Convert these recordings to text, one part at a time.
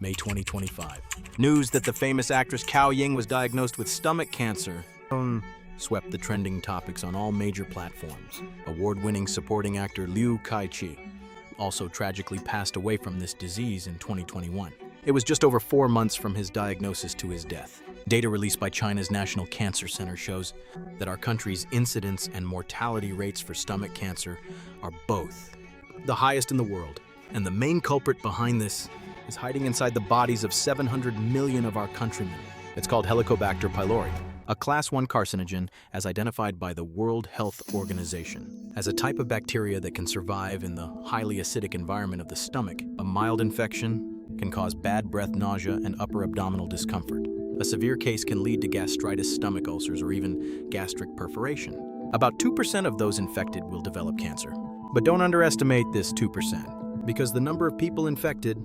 May 2025. News that the famous actress Cao Ying was diagnosed with stomach cancer swept the trending topics on all major platforms. Award-winning supporting actor Liu Kai-chi also tragically passed away from this disease in 2021. It was just over 4 months from his diagnosis to his death. Data released by China's National Cancer Center shows that our country's incidence and mortality rates for stomach cancer are both the highest in the world. And the main culprit behind this is hiding inside the bodies of 700 million of our countrymen. It's called Helicobacter pylori, a Class 1 carcinogen as identified by the World Health Organization. As a type of bacteria that can survive in the highly acidic environment of the stomach, a mild infection can cause bad breath, nausea, and upper abdominal discomfort. A severe case can lead to gastritis, stomach ulcers, or even gastric perforation. About 2% of those infected will develop cancer. But don't underestimate this 2%, because the number of people infected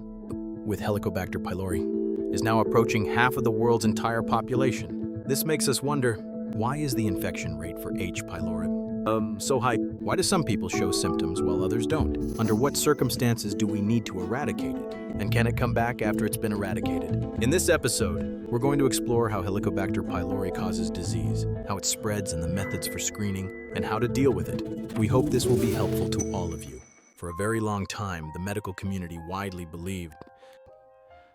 with Helicobacter pylori is now approaching half of the world's entire population. This makes us wonder, why is the infection rate for H. pylori so high? Why do some people show symptoms while others don't? Under what circumstances do we need to eradicate it? And can it come back after it's been eradicated? In this episode, we're going to explore how Helicobacter pylori causes disease, how it spreads and the methods for screening, and how to deal with it. We hope this will be helpful to all of you. For a very long time, the medical community widely believed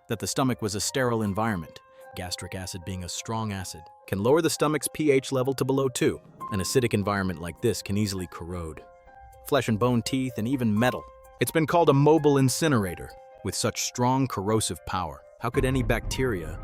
that the stomach was a sterile environment. Gastric acid, being a strong acid, can lower the stomach's pH level to below 2. An acidic environment like this can easily corrode flesh and bone, teeth, and even metal. It's been called a mobile incinerator with such strong corrosive power. How could any bacteria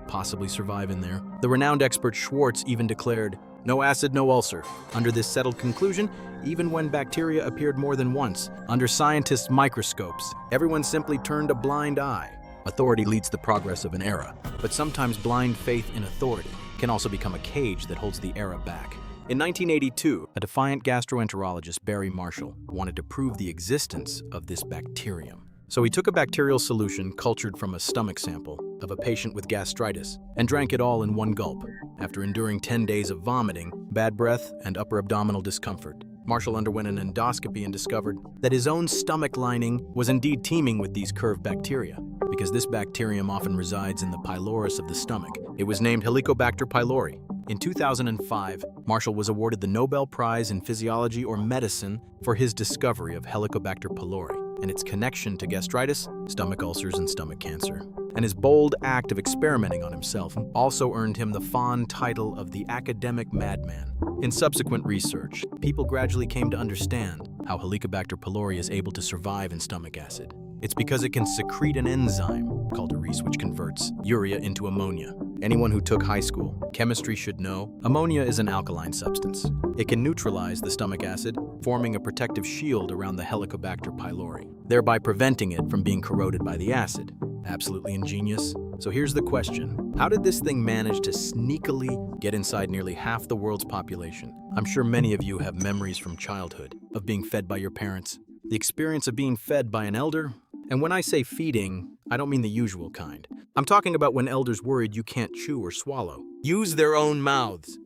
possibly survive in there? The renowned expert Schwartz even declared, "No acid, no ulcer." Under this settled conclusion, even when bacteria appeared more than once, under scientists' microscopes, everyone simply turned a blind eye. Authority leads the progress of an era, but sometimes blind faith in authority can also become a cage that holds the era back. In 1982, a defiant gastroenterologist, Barry Marshall, wanted to prove the existence of this bacterium. So he took a bacterial solution cultured from a stomach sample of a patient with gastritis and drank it all in one gulp. After enduring 10 days of vomiting, bad breath, and upper abdominal discomfort, Marshall underwent an endoscopy and discovered that his own stomach lining was indeed teeming with these curved bacteria. Because this bacterium often resides in the pylorus of the stomach, it was named Helicobacter pylori. In 2005, Marshall was awarded the Nobel Prize in Physiology or Medicine for his discovery of Helicobacter pylori and its connection to gastritis, stomach ulcers, and stomach cancer. And his bold act of experimenting on himself also earned him the fond title of the academic madman. In subsequent research, people gradually came to understand how Helicobacter pylori is able to survive in stomach acid. It's because it can secrete an enzyme called urease, which converts urea into ammonia. Anyone who took high school chemistry should know ammonia is an alkaline substance. It can neutralize the stomach acid, forming a protective shield around the Helicobacter pylori, thereby preventing it from being corroded by the acid. Absolutely ingenious. So here's the question. How did this thing manage to sneakily get inside nearly half the world's population? I'm sure many of you have memories from childhood of being fed by your parents, the experience of being fed by an elder. And when I say feeding, I don't mean the usual kind. I'm talking about when elders worried you can't chew or swallow. Use their own mouths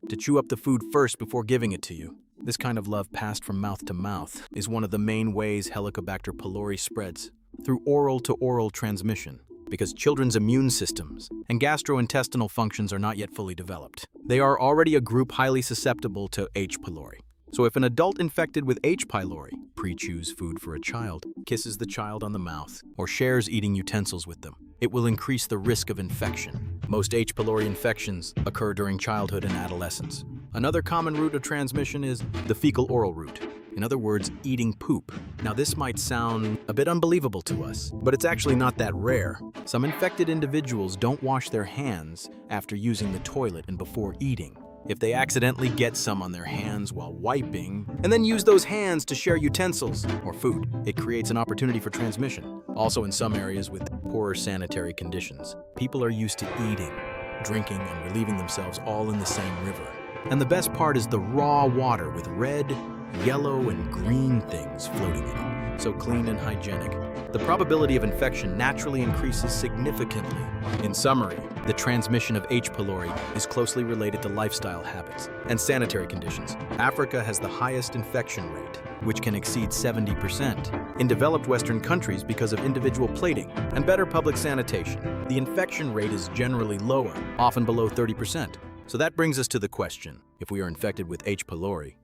to chew up the food first before giving it to you. This kind of love passed from mouth to mouth is one of the main ways Helicobacter pylori spreads, through oral-to-oral transmission, because children's immune systems and gastrointestinal functions are not yet fully developed. They are already a group highly susceptible to H. pylori. So if an adult infected with H. pylori pre-chews food for a child, kisses the child on the mouth, or shares eating utensils with them, it will increase the risk of infection. Most H. pylori infections occur during childhood and adolescence. Another common route of transmission is the fecal-oral route. In other words, eating poop. Now this might sound a bit unbelievable to us, but it's actually not that rare. Some infected individuals don't wash their hands after using the toilet and before eating. If they accidentally get some on their hands while wiping, and then use those hands to share utensils or food, it creates an opportunity for transmission. Also, in some areas with poorer sanitary conditions, people are used to eating, drinking, and relieving themselves all in the same river. And the best part is the raw water with red, yellow, and green things floating in it. So clean and hygienic. The probability of infection naturally increases significantly. In summary, the transmission of H. pylori is closely related to lifestyle habits and sanitary conditions. Africa has the highest infection rate, which can exceed 70%. in developed Western countries because of individual plating and better public sanitation. The infection rate is generally lower, often below 30%. So that brings us to the question, if we are infected with H. pylori,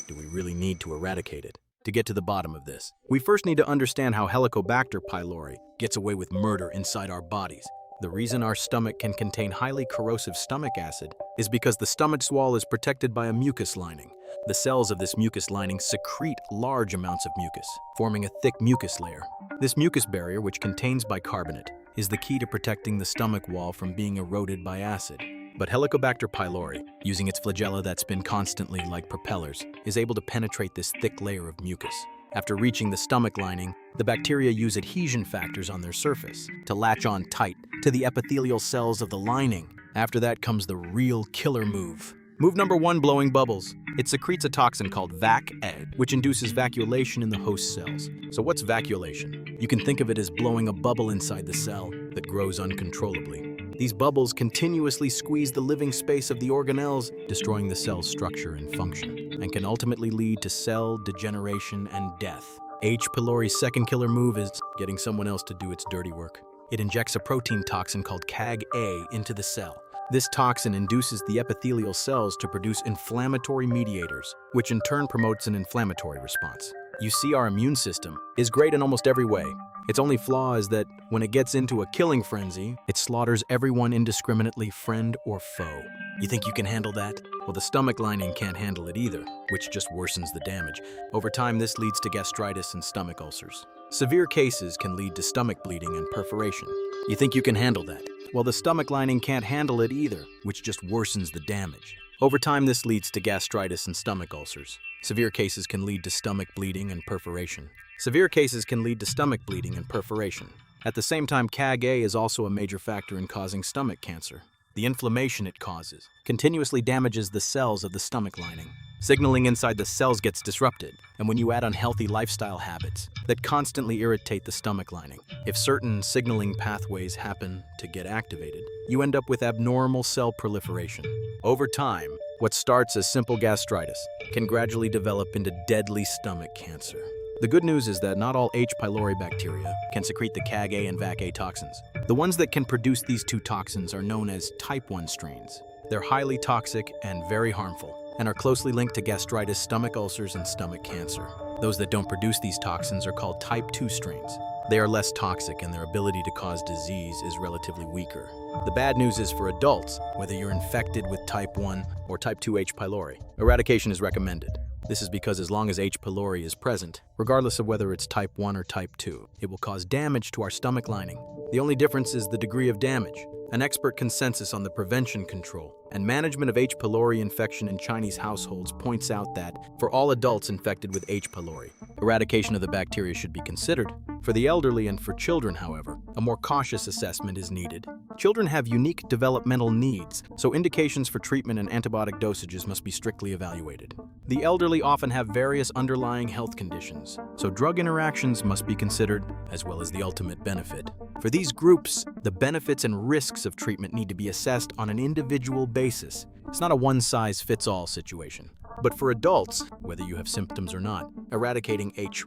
do we really need to eradicate it? To get to the bottom of this, we first need to understand how Helicobacter pylori gets away with murder inside our bodies. The reason our stomach can contain highly corrosive stomach acid is because the stomach's wall is protected by a mucus lining. The cells of this mucus lining secrete large amounts of mucus, forming a thick mucus layer. This mucus barrier, which contains bicarbonate, is the key to protecting the stomach wall from being eroded by acid. But Helicobacter pylori, using its flagella that spin constantly like propellers, is able to penetrate this thick layer of mucus. After reaching the stomach lining, the bacteria use adhesion factors on their surface to latch on tight to the epithelial cells of the lining. After that comes the real killer move. Move number 1, blowing bubbles. It secretes a toxin called VacA, which induces vacuolation in the host cells. So what's vacuolation? You can think of it as blowing a bubble inside the cell that grows uncontrollably. These bubbles continuously squeeze the living space of the organelles, destroying the cell's structure and function, and can ultimately lead to cell degeneration and death. H. pylori's second killer move is getting someone else to do its dirty work. It injects a protein toxin called CagA into the cell. This toxin induces the epithelial cells to produce inflammatory mediators, which in turn promotes an inflammatory response. You see, our immune system is great in almost every way. Its only flaw is that when it gets into a killing frenzy, it slaughters everyone indiscriminately, friend or foe. You think you can handle that? Well, the stomach lining can't handle it either, which just worsens the damage. Over time, this leads to gastritis and stomach ulcers. Severe cases can lead to stomach bleeding and perforation. You think you can handle that? Well, the stomach lining can't handle it either, which just worsens the damage. Over time, this leads to gastritis and stomach ulcers. Severe cases can lead to stomach bleeding and perforation. Severe cases can lead to stomach bleeding and perforation. At the same time, CagA is also a major factor in causing stomach cancer. The inflammation it causes continuously damages the cells of the stomach lining. Signaling inside the cells gets disrupted, and when you add unhealthy lifestyle habits that constantly irritate the stomach lining, if certain signaling pathways happen to get activated, you end up with abnormal cell proliferation. Over time, what starts as simple gastritis can gradually develop into deadly stomach cancer. The good news is that not all H. pylori bacteria can secrete the CagA and VacA toxins. The ones that can produce these two toxins are known as type 1 strains. They're highly toxic and very harmful, and are closely linked to gastritis, stomach ulcers, and stomach cancer. Those that don't produce these toxins are called type 2 strains. They are less toxic, and their ability to cause disease is relatively weaker. The bad news is for adults, whether you're infected with type 1 or type 2 H. pylori, eradication is recommended. This is because as long as H. pylori is present, regardless of whether it's type 1 or type 2, it will cause damage to our stomach lining. The only difference is the degree of damage. An expert consensus on the prevention, control, and management of H. pylori infection in Chinese households points out that, for all adults infected with H. pylori, eradication of the bacteria should be considered. For the elderly and for children, however, a more cautious assessment is needed. Children have unique developmental needs, so indications for treatment and antibiotic dosages must be strictly evaluated. The elderly often have various underlying health conditions, so drug interactions must be considered, as well as the ultimate benefit. For these groups, the benefits and risks of treatment need to be assessed on an individual basis. It's not a one-size-fits-all situation. But for adults, whether you have symptoms or not, eradicating H.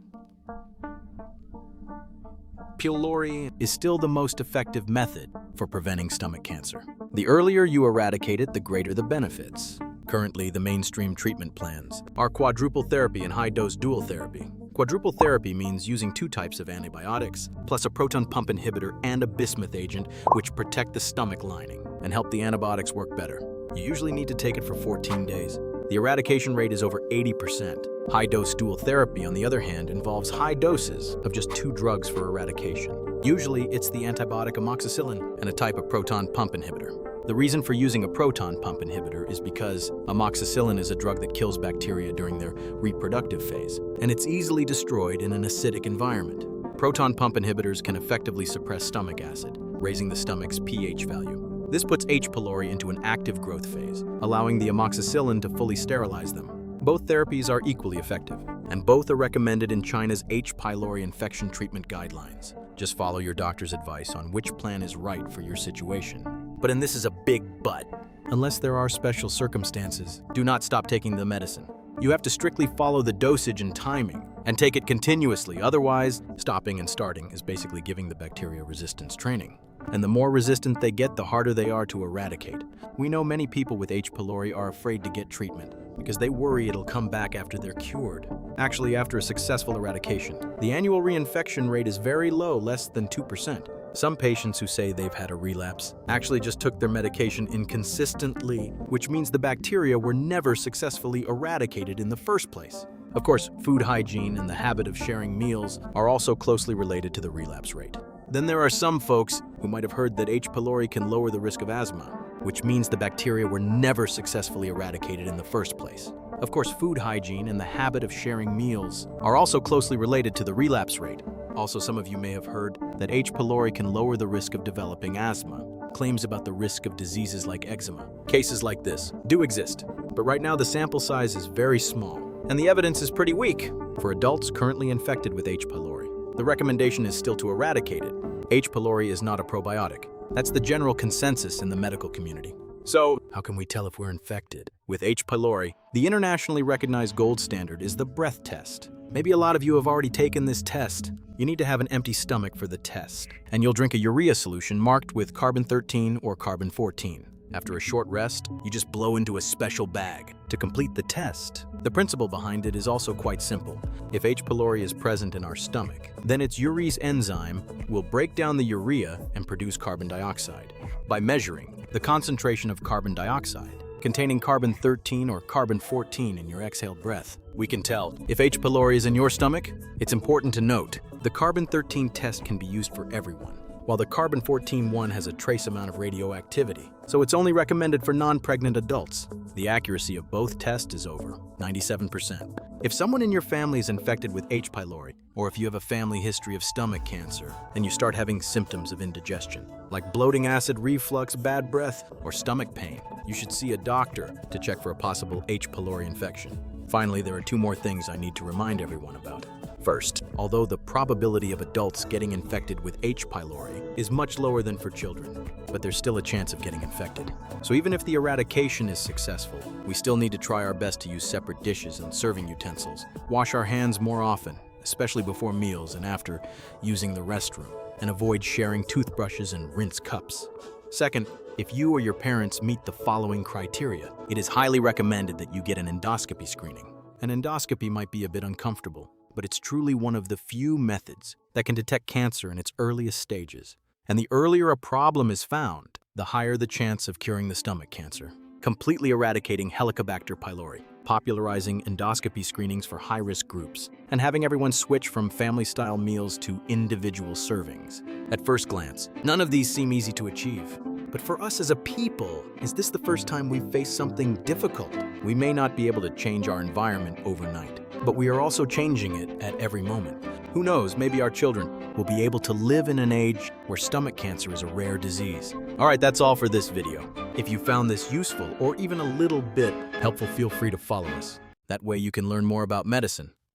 pylori is still the most effective method for preventing stomach cancer. The earlier you eradicate it, the greater the benefits. Currently, the mainstream treatment plans are quadruple therapy and high-dose dual therapy. Quadruple therapy means using 2 types of antibiotics, plus a proton pump inhibitor and a bismuth agent, which protect the stomach lining and help the antibiotics work better. You usually need to take it for 14 days. The eradication rate is over 80%. High-dose dual therapy, on the other hand, involves high doses of just 2 drugs for eradication. Usually, it's the antibiotic amoxicillin and a type of proton pump inhibitor. The reason for using a proton pump inhibitor is because amoxicillin is a drug that kills bacteria during their reproductive phase, and it's easily destroyed in an acidic environment. Proton pump inhibitors can effectively suppress stomach acid, raising the stomach's pH value. This puts H. pylori into an active growth phase, allowing the amoxicillin to fully sterilize them. Both therapies are equally effective, and both are recommended in China's H. pylori infection treatment guidelines. Just follow your doctor's advice on which plan is right for your situation. But, and this is a big but, unless there are special circumstances, do not stop taking the medicine. You have to strictly follow the dosage and timing. and take it continuously. Otherwise, stopping and starting is basically giving the bacteria resistance training. And the more resistant they get, the harder they are to eradicate. We know many people with H. pylori are afraid to get treatment because they worry it'll come back after they're cured. Actually, after a successful eradication, the annual reinfection rate is very low, less than 2%. Some patients who say they've had a relapse actually just took their medication inconsistently, which means the bacteria were never successfully eradicated in the first place. Of course, food hygiene and the habit of sharing meals are also closely related to the relapse rate. Then there are some folks who might have heard that H. pylori can lower the risk of asthma, which means the bacteria were never successfully eradicated in the first place. Of course, food hygiene and the habit of sharing meals are also closely related to the relapse rate. Also, some of you may have heard that H. pylori can lower the risk of developing asthma. Claims about the risk of diseases like eczema. Cases like this do exist, but right now the sample size is very small, and the evidence is pretty weak. For adults currently infected with H. pylori, the recommendation is still to eradicate it. H. pylori is not a probiotic. That's the general consensus in the medical community. So, how can we tell if we're infected? With H. pylori, the internationally recognized gold standard is the breath test. Maybe a lot of you have already taken this test. You need to have an empty stomach for the test, and you'll drink a urea solution marked with carbon-13 or carbon-14. After a short rest, you just blow into a special bag to complete the test. The principle behind it is also quite simple. If H. pylori is present in our stomach, then its urease enzyme will break down the urea and produce carbon dioxide. By measuring the concentration of carbon dioxide containing carbon-13 or carbon-14 in your exhaled breath, we can tell if H. pylori is in your stomach. It's important to note the carbon-13 test can be used for everyone, while the carbon-14 one has a trace amount of radioactivity, so it's only recommended for non-pregnant adults. The accuracy of both tests is over 97%. If someone in your family is infected with H. pylori, or if you have a family history of stomach cancer, and you start having symptoms of indigestion, like bloating, acid reflux, bad breath, or stomach pain, you should see a doctor to check for a possible H. pylori infection. Finally, there are two more things I need to remind everyone about. First, although the probability of adults getting infected with H. pylori is much lower than for children, but there's still a chance of getting infected. So even if the eradication is successful, we still need to try our best to use separate dishes and serving utensils, wash our hands more often, especially before meals and after using the restroom, and avoid sharing toothbrushes and rinse cups. Second, if you or your parents meet the following criteria, it is highly recommended that you get an endoscopy screening. An endoscopy might be a bit uncomfortable, but it's truly one of the few methods that can detect cancer in its earliest stages. And the earlier a problem is found, the higher the chance of curing the stomach cancer. Completely eradicating Helicobacter pylori, popularizing endoscopy screenings for high-risk groups, and having everyone switch from family-style meals to individual servings. At first glance, none of these seem easy to achieve. But for us as a people, is this the first time we've faced something difficult? We may not be able to change our environment overnight, but we are also changing it at every moment. Who knows, maybe our children will be able to live in an age where stomach cancer is a rare disease. All right, that's all for this video. If you found this useful or even a little bit helpful, feel free to follow us. That way you can learn more about medicine